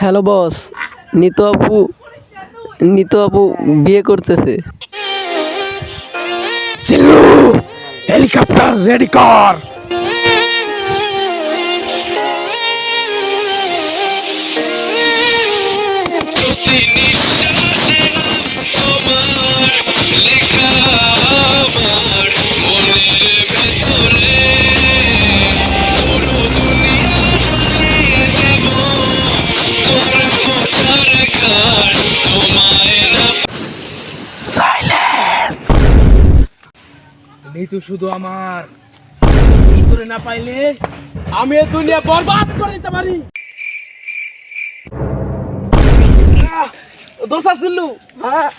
Hello boss, Nitu আপু বিয়ে করতেছে। সিল্লু, হেলিকপ্টার রেডি কর। নিতু শুধু আমার, নিতুরে না পাইলে আমি এই দুনিয়া বরবাদ করে দিতে পারি। দোষ আসছিলু, হ্যাঁ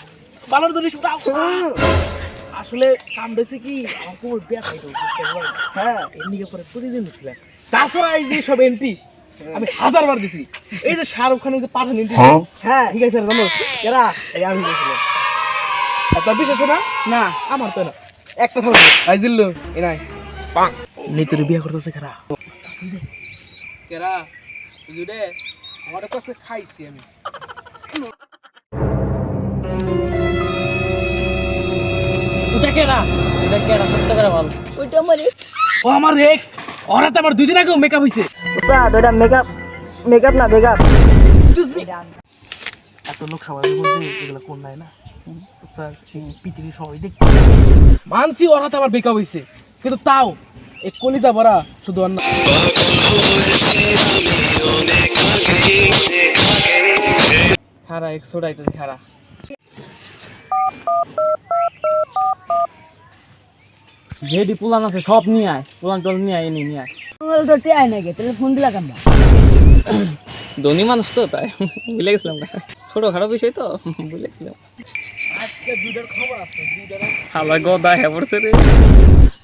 বালর ধরে শুটাও। আসলে কাম বেশি কি আমার কোমর ব্যথা হইতো, হ্যাঁ এমনিকে পরে প্রতিদিন দিছিলাম। তাছাড়া এই যে সব এন্ট্রি আমি 1000 বার দিছি। এই যে শাহরুখ খানের যে পাঠান এন্ট্রি, হ্যাঁ ঠিক আছে জানো এরা এই আমি দিছিলাম। এত বিশ্বাস না? না আমার তো না। একটা থাকবে আইজিল্লু এ নাই নিতুরে বিয়ে করতেছে কেরা কেরা বুঝুরে আমার কাছে খাইছি আমি। ওটা কেরা সত্য করে বল। ওইটা আমার ও আমার এক্স, ওরা তো আমার 2 দিন আগেও মেকআপ হইছে। স্যার ওইটা মেকআপ না বেকআপ। এক্সকিউজ মি, এত লোক সমাজের মধ্যে এগুলো কোন নাই না স্যার, এই পৃথিবীর সবাই দেখ মানছি ওরা তো আমার মেকআপ হইছে, কিন্তু তাও এই কলিজা ভরা শুধু আর না। খারা এক ছোড়াইতে খারা যেডি পুলান আছে সব নিয়ে আয়, পুলান টল নিয়ে আয়, এনে নিয়ে আয়। তোমার তো টিআই নাই গে, তাহলে ফোন দিলা কেন? ধনী মানুষ তো তাই ভুলে গেছিলাম না, ছোট খারাপ বিষয় তো ভুলে গেছিলাম। আজকে দুইটার খবর আছে, দুইটার হালা গদা হ্যাঁ পড়ছে রে।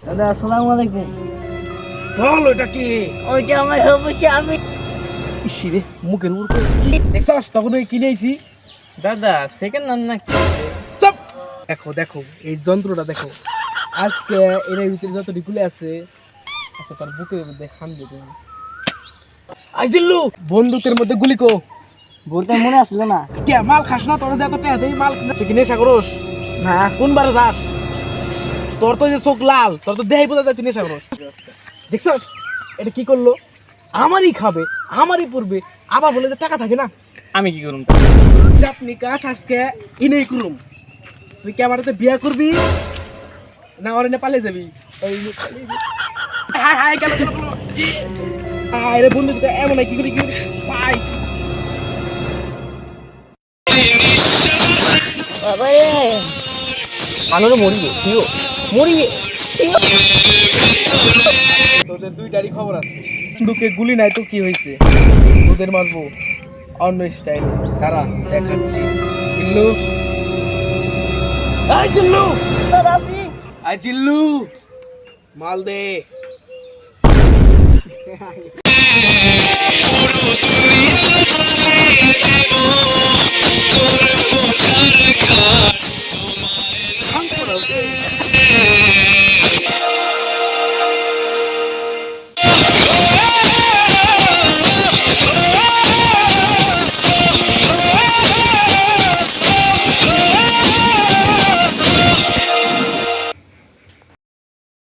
দাদা আসসালামু আলাইকুম। বল ওটা কি? ওইটা আমার অবশ্যই আমি ইসিরে মুখের উপর দেখছস তখন ওই কিনে আইছি। দাদা সেকেন্ড হ্যান্ড না কি? চুপ, দেখো দেখো এই যন্ত্রটা দেখো। আজকে এর ভিতরে যত রিকুলে আছে, আচ্ছা তার বুকের মধ্যে খান দিয়ে তুমি আইজিল্লু বন্দুকের মধ্যে গুলি কো। বলতে মনে আসলো না। কে মাল খাস না? তোর যে এত টাকা দেই মাল তুই কি নেশা করস? না কোনবারে যাস? তোর তো যে চোখ লাল, তোর তো দেখাই বোঝা যায় তুই নেশা করস। দেখছস এটা কি করলো? আমারই খাবে, আমারই পড়বে, আবার বলে যে টাকা থাকে না। আমি কি করুম? আপনি কাজ আজকে ইনেই করুম। তুই কি আমার সাথে বিয়ে করবি না ওরে না পালিয়ে যাবি? হাই হাই কেন কেন কেন হাই রে বন্ধু, এমন কি করি পাই বাবা রে আলোরে মরিবে তুইও মরিবে। তোদের দুইটারই খবর আছে, দুকে গুলি নাই তো কি হয়েছে, তোদের মারবো অন্য স্টাইল। তারা দেখাচ্ছি। জিল্লু আই জিল্লু স্যার আপনি আই জিল্লু মাল দে।